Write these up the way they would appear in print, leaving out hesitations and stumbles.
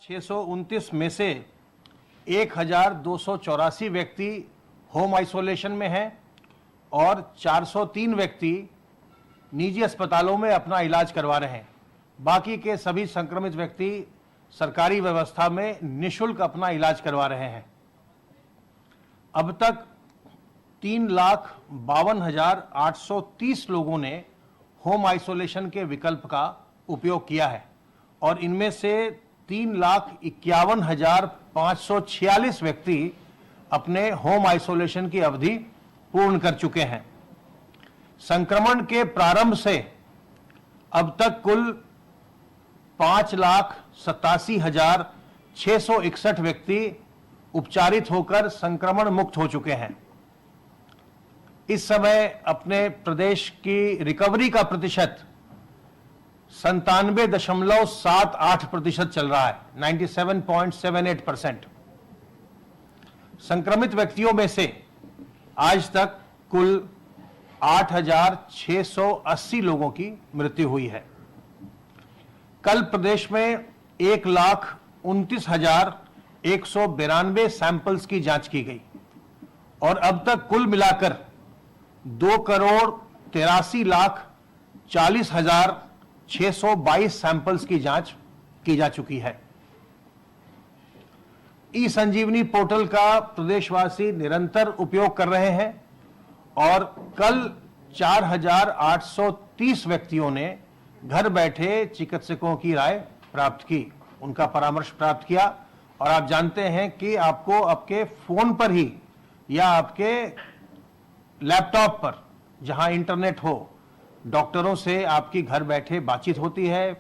629 में से 1284 व्यक्ति होम आइसोलेशन में हैं और 403 व्यक्ति निजी अस्पतालों में अपना इलाज करवा रहे हैं। बाकी के सभी संक्रमित व्यक्ति सरकारी व्यवस्था में निःशुल्क अपना इलाज करवा रहे हैं। अब तक 3,52,830 लोगों ने होम आइसोलेशन के विकल्प का उपयोग किया है और इनमें से 3,51,546 व्यक्ति अपने होम आइसोलेशन की अवधि पूर्ण कर चुके हैं। संक्रमण के प्रारंभ से अब तक कुल 5,87,661 व्यक्ति उपचारित होकर संक्रमण मुक्त हो चुके हैं। इस समय अपने प्रदेश की रिकवरी का प्रतिशत 97.78% चल रहा है, 97.78%। संक्रमित व्यक्तियों में से आज तक कुल 8,680 लोगों की मृत्यु हुई है। कल प्रदेश में 1,29,192 सैंपल्स की जांच की गई और अब तक कुल मिलाकर 2,83,40,622 सैंपल्स की जांच की जा चुकी है। ई संजीवनी पोर्टल का प्रदेशवासी निरंतर उपयोग कर रहे हैं और कल 4,830 व्यक्तियों ने घर बैठे चिकित्सकों की राय प्राप्त की, उनका परामर्श प्राप्त किया। और आप जानते हैं कि आपको आपके फोन पर ही या आपके लैपटॉप पर जहां इंटरनेट हो, डॉक्टरों से आपकी घर बैठे बातचीत होती है,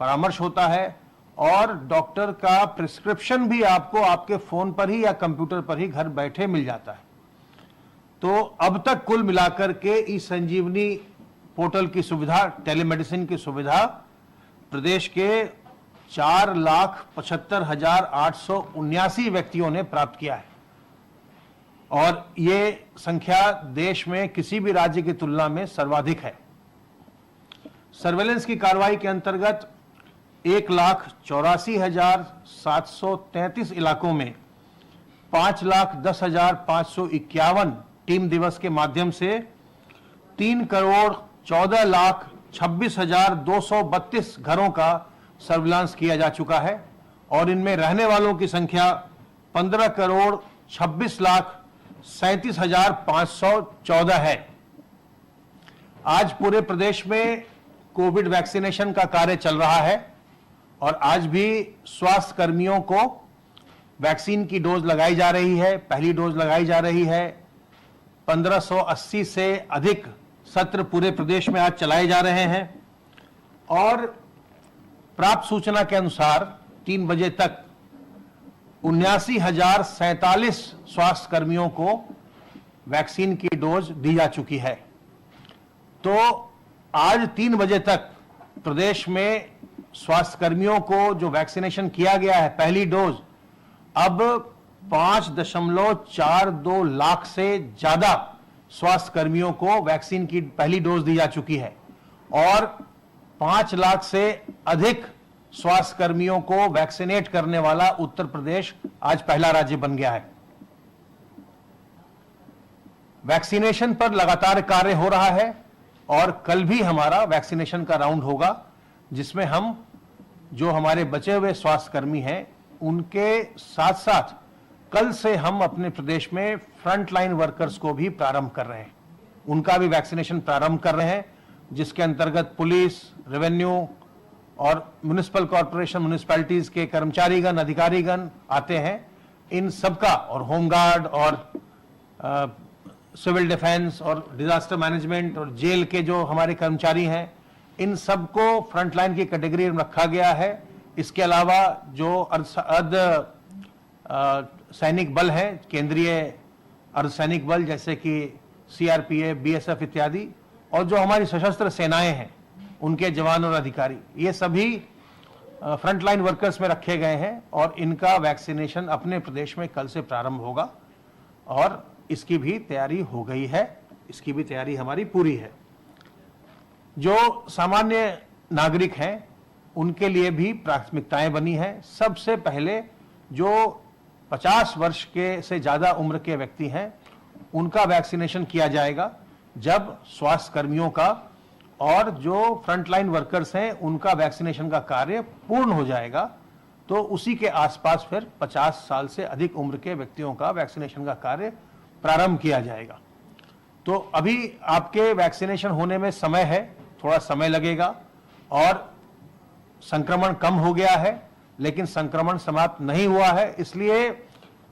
परामर्श होता है और डॉक्टर का प्रिस्क्रिप्शन भी आपको आपके फोन पर ही या कंप्यूटर पर ही घर बैठे मिल जाता है। तो अब तक कुल मिलाकर के ई संजीवनी पोर्टल की सुविधा, टेलीमेडिसिन की सुविधा प्रदेश के 4,75,879 व्यक्तियों ने प्राप्त किया है और ये संख्या देश में किसी भी राज्य की तुलना में सर्वाधिक है। सर्वेलेंस की कार्रवाई के अंतर्गत 1,84,733 इलाकों में 5,10,551 टीम दिवस के माध्यम से 3,14,26,232 घरों का सर्विलांस किया जा चुका है और इनमें रहने वालों की संख्या 15,26,37,514 है। आज पूरे प्रदेश में कोविड वैक्सीनेशन का कार्य चल रहा है और आज भी स्वास्थ्य कर्मियों को वैक्सीन की डोज लगाई जा रही है। पहली डोज लगाई जा रही है। 1580 से अधिक सत्र पूरे प्रदेश में आज चलाए जा रहे हैं और प्राप्त सूचना के अनुसार 3 बजे तक 79,047 स्वास्थ्य कर्मियों को वैक्सीन की डोज दी जा चुकी है। तो आज 3 बजे तक प्रदेश में स्वास्थ्य कर्मियों को जो वैक्सीनेशन किया गया है पहली डोज, अब 5.42 लाख से ज्यादा स्वास्थ्य कर्मियों को वैक्सीन की पहली डोज दी जा चुकी है और 5 लाख से अधिक स्वास्थ्य कर्मियों को वैक्सीनेट करने वाला उत्तर प्रदेश आज पहला राज्य बन गया है। वैक्सीनेशन पर लगातार कार्य हो रहा है और कल भी हमारा वैक्सीनेशन का राउंड होगा जिसमें हम जो हमारे बचे हुए स्वास्थ्य कर्मी हैं उनके साथ साथ कल से हम अपने प्रदेश में फ्रंटलाइन वर्कर्स को भी प्रारंभ कर रहे हैं, उनका भी वैक्सीनेशन प्रारंभ कर रहे हैं, जिसके अंतर्गत पुलिस, रेवेन्यू और म्युनिसिपल कॉर्पोरेशन, म्युनिसिपैलिटीज के कर्मचारीगण, अधिकारीगण आते हैं। इन सबका और होमगार्ड और सिविल डिफेंस और डिजास्टर मैनेजमेंट और जेल के जो हमारे कर्मचारी हैं, इन सबको फ्रंटलाइन की कैटेगरी में रखा गया है। इसके अलावा जो अर्ध सैनिक बल हैं, केंद्रीय अर्धसैनिक बल जैसे कि सीआरपीएफ, बीएसएफ इत्यादि, और जो हमारी सशस्त्र सेनाएं हैं उनके जवान और अधिकारी, ये सभी फ्रंटलाइन वर्कर्स में रखे गए हैं और इनका वैक्सीनेशन अपने प्रदेश में कल से प्रारंभ होगा और इसकी भी तैयारी हो गई है, इसकी भी तैयारी हमारी पूरी है। जो सामान्य नागरिक हैं उनके लिए भी प्राथमिकताएं बनी हैं। सबसे पहले जो 50 वर्ष के से ज़्यादा उम्र के व्यक्ति हैं उनका वैक्सीनेशन किया जाएगा। जब स्वास्थ्य कर्मियों का और जो फ्रंटलाइन वर्कर्स हैं उनका वैक्सीनेशन का कार्य पूर्ण हो जाएगा तो उसी के आसपास फिर 50 साल से अधिक उम्र के व्यक्तियों का वैक्सीनेशन का कार्य प्रारंभ किया जाएगा। तो अभी आपके वैक्सीनेशन होने में समय है, थोड़ा समय लगेगा और संक्रमण कम हो गया है लेकिन संक्रमण समाप्त नहीं हुआ है, इसलिए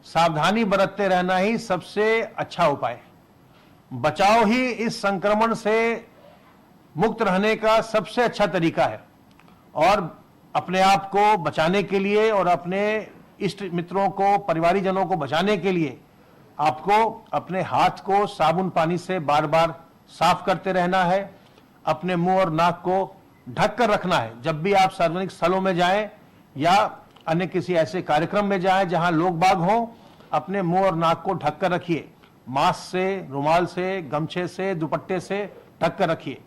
सावधानी बरतते रहना ही सबसे अच्छा उपाय है। बचाव ही इस संक्रमण से मुक्त रहने का सबसे अच्छा तरीका है और अपने आप को बचाने के लिए और अपने इष्ट मित्रों को, परिवारीजनों को बचाने के लिए आपको अपने हाथ को साबुन पानी से बार बार साफ करते रहना है। अपने मुंह और नाक को ढक कर रखना है। जब भी आप सार्वजनिक स्थलों में जाएं या अन्य किसी ऐसे कार्यक्रम में जाएं जहां लोग बाग हों, अपने मुंह और नाक को ढक कर रखिए। मास्क से, रुमाल से, गमछे से, दुपट्टे से ढक कर रखिए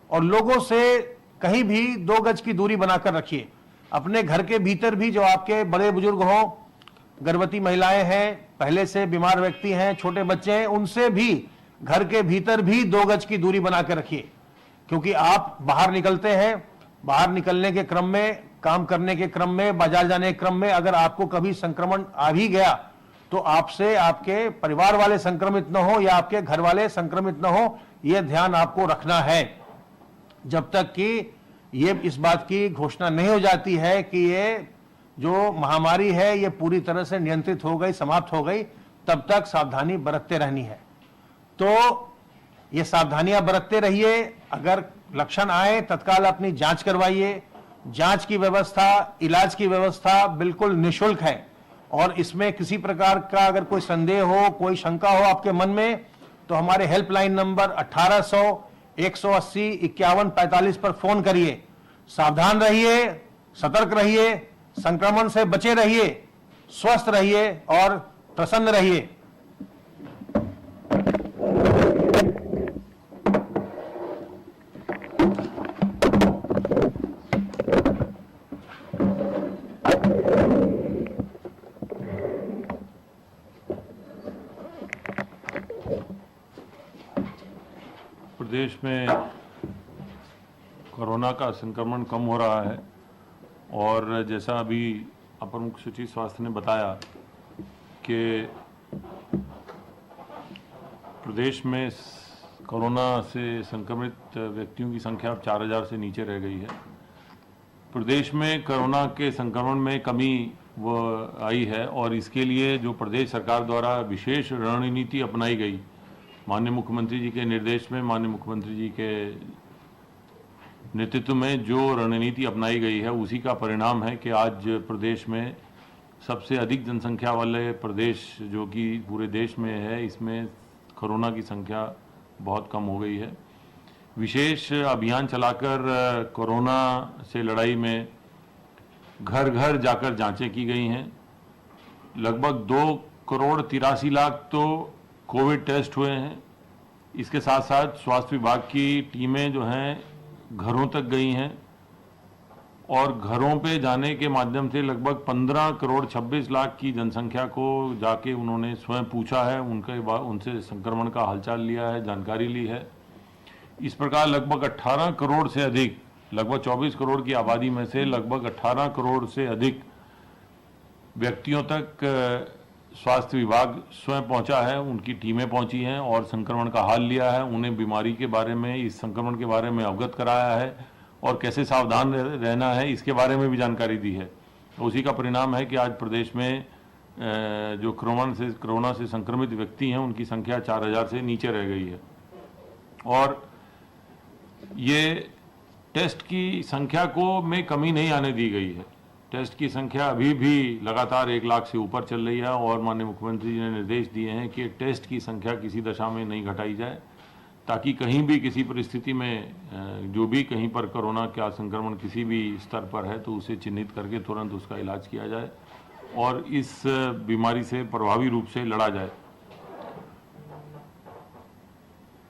और लोगों से कहीं भी 2 गज की दूरी बनाकर रखिए। अपने घर के भीतर भी जो आपके बड़े बुजुर्ग हों, गर्भवती महिलाएं हैं, पहले से बीमार व्यक्ति हैं, छोटे बच्चे हैं, उनसे भी घर के भीतर भी 2 गज की दूरी बनाकर रखिए। क्योंकि आप बाहर निकलते हैं, बाहर निकलने के क्रम में, काम करने के क्रम में, बाजार जाने के क्रम में अगर आपको कभी संक्रमण आ भी गया तो आपसे आपके परिवार वाले संक्रमित न हो या आपके घर वाले संक्रमित न हो, यह ध्यान आपको रखना है। जब तक कि ये इस बात की घोषणा नहीं हो जाती है कि ये जो महामारी है ये पूरी तरह से नियंत्रित हो गई, समाप्त हो गई, तब तक सावधानी बरतते रहनी है। तो ये सावधानियां बरतते रहिए। अगर लक्षण आए तत्काल अपनी जांच करवाइए। जांच की व्यवस्था, इलाज की व्यवस्था बिल्कुल निःशुल्क है और इसमें किसी प्रकार का अगर कोई संदेह हो, कोई शंका हो आपके मन में तो हमारे हेल्पलाइन नंबर 1800 180 51 45 पर फोन करिए। सावधान रहिए, सतर्क रहिए, संक्रमण से बचे रहिए, स्वस्थ रहिए और प्रसन्न रहिए। प्रदेश में कोरोना का संक्रमण कम हो रहा है और जैसा अभी अपर मुख्य सचिव स्वास्थ्य ने बताया कि प्रदेश में कोरोना से संक्रमित व्यक्तियों की संख्या अब 4000 से नीचे रह गई है। प्रदेश में कोरोना के संक्रमण में कमी वो आई है और इसके लिए जो प्रदेश सरकार द्वारा विशेष रणनीति अपनाई गई, माननीय मुख्यमंत्री जी के निर्देश में, माननीय मुख्यमंत्री जी के नेतृत्व में जो रणनीति अपनाई गई है उसी का परिणाम है कि आज प्रदेश में सबसे अधिक जनसंख्या वाले प्रदेश जो कि पूरे देश में है, इसमें कोरोना की संख्या बहुत कम हो गई है। विशेष अभियान चलाकर कोरोना से लड़ाई में घर घर जाकर जांचें की गई हैं। लगभग 2,83,00,000 तो कोविड टेस्ट हुए हैं। इसके साथ साथ स्वास्थ्य विभाग की टीमें जो हैं घरों तक गई हैं और घरों पे जाने के माध्यम से लगभग 15,26,00,000 की जनसंख्या को जाके उन्होंने स्वयं पूछा है, उनसे संक्रमण का हालचाल लिया है, जानकारी ली है। इस प्रकार लगभग 18 करोड़ से अधिक, लगभग 24 करोड़ की आबादी में से लगभग 18 करोड़ से अधिक व्यक्तियों तक स्वास्थ्य विभाग स्वयं पहुंचा है, उनकी टीमें पहुंची हैं और संक्रमण का हाल लिया है। उन्हें बीमारी के बारे में, इस संक्रमण के बारे में अवगत कराया है और कैसे सावधान रहना है इसके बारे में भी जानकारी दी है। उसी का परिणाम है कि आज प्रदेश में जो कोरोना से संक्रमित व्यक्ति हैं उनकी संख्या 4000 से नीचे रह गई है और ये टेस्ट की संख्या को में कमी नहीं आने दी गई है। टेस्ट की संख्या अभी भी लगातार 1 लाख से ऊपर चल रही है और माननीय मुख्यमंत्री जी ने निर्देश दिए हैं कि टेस्ट की संख्या किसी दशा में नहीं घटाई जाए, ताकि कहीं भी किसी परिस्थिति में जो भी कहीं पर कोरोना का संक्रमण किसी भी स्तर पर है तो उसे चिन्हित करके तुरंत उसका इलाज किया जाए और इस बीमारी से प्रभावी रूप से लड़ा जाए।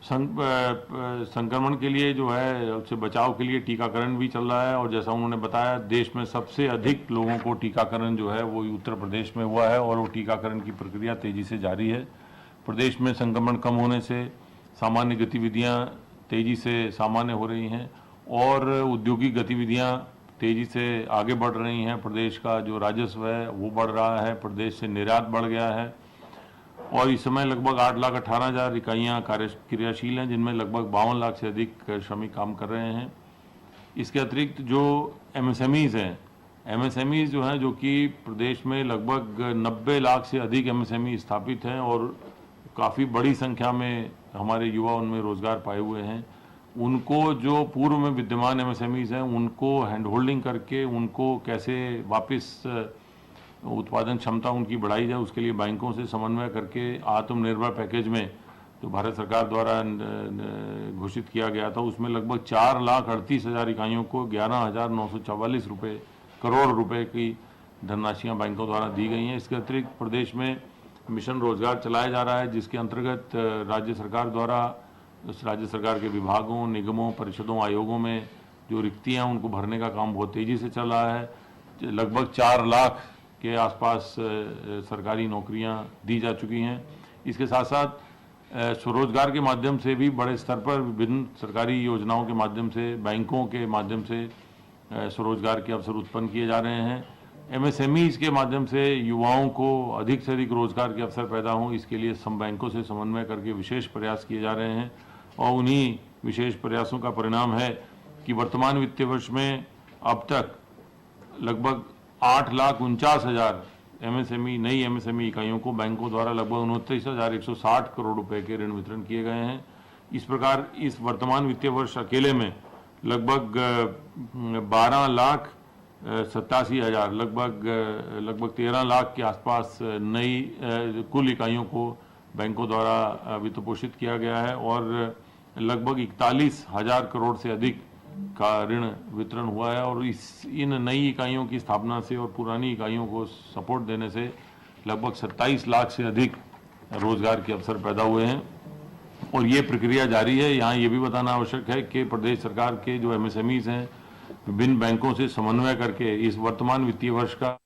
संक्रमण के लिए जो है उससे बचाव के लिए टीकाकरण भी चल रहा है, और जैसा उन्होंने बताया देश में सबसे अधिक लोगों को टीकाकरण जो है वो उत्तर प्रदेश में हुआ है, और वो टीकाकरण की प्रक्रिया तेजी से जारी है। प्रदेश में संक्रमण कम होने से सामान्य गतिविधियां तेजी से सामान्य हो रही हैं और औद्योगिक गतिविधियां तेजी से आगे बढ़ रही हैं। प्रदेश का जो राजस्व है वो बढ़ रहा है, प्रदेश से निर्यात बढ़ गया है, और इस समय लगभग 8,18,000 इकाइयाँ क्रियाशील हैं, जिनमें लगभग 52 लाख से अधिक श्रमिक काम कर रहे हैं। इसके अतिरिक्त जो एमएसएमईज हैं, एमएसएमईज जो हैं, जो कि प्रदेश में लगभग 90 लाख से अधिक एमएसएमई स्थापित हैं और काफ़ी बड़ी संख्या में हमारे युवा उनमें रोजगार पाए हुए हैं। उनको जो पूर्व में विद्यमान एमएसएमईज हैं उनको हैंड होल्डिंग करके उनको कैसे वापस उत्पादन क्षमता उनकी बढ़ाई जाए, उसके लिए बैंकों से समन्वय करके आत्मनिर्भर पैकेज में जो भारत सरकार द्वारा घोषित किया गया था उसमें लगभग 4,38,000 इकाइयों को 11,944 करोड़ रुपए की धनराशियां बैंकों द्वारा दी गई हैं। इसके अतिरिक्त प्रदेश में मिशन रोजगार चलाया जा रहा है, जिसके अंतर्गत राज्य सरकार द्वारा राज्य सरकार के विभागों, निगमों, परिषदों, आयोगों में जो रिक्तियां उनको भरने का काम बहुत तेजी से चल रहा है। लगभग 4 लाख के आसपास सरकारी नौकरियां दी जा चुकी हैं। इसके साथ साथ स्वरोजगार के माध्यम से भी बड़े स्तर पर विभिन्न सरकारी योजनाओं के माध्यम से, बैंकों के माध्यम से स्वरोजगार के अवसर उत्पन्न किए जा रहे हैं। एमएसएमईज के माध्यम से युवाओं को अधिक से अधिक रोजगार के अवसर पैदा हों, इसके लिए सम बैंकों से समन्वय करके विशेष प्रयास किए जा रहे हैं, और उन्हीं विशेष प्रयासों का परिणाम है कि वर्तमान वित्तीय वर्ष में अब तक लगभग 8,49,000 नई एमएसएमई इकाइयों को बैंकों द्वारा लगभग 29,160 करोड़ रुपए के ऋण वितरण किए गए हैं। इस प्रकार इस वर्तमान वित्तीय वर्ष अकेले में लगभग 12,87,000 लगभग 13 लाख के आसपास नई कुल इकाइयों को बैंकों द्वारा वित्त पोषित किया गया है, और लगभग 41,000 करोड़ से अधिक का ऋण वितरण हुआ है। और इन नई इकाइयों की स्थापना से और पुरानी इकाइयों को सपोर्ट देने से लगभग 27 लाख से अधिक रोजगार के अवसर पैदा हुए हैं, और ये प्रक्रिया जारी है। यहाँ ये भी बताना आवश्यक है कि प्रदेश सरकार के जो एमएसएमईज हैं विभिन्न बैंकों से समन्वय करके इस वर्तमान वित्तीय वर्ष का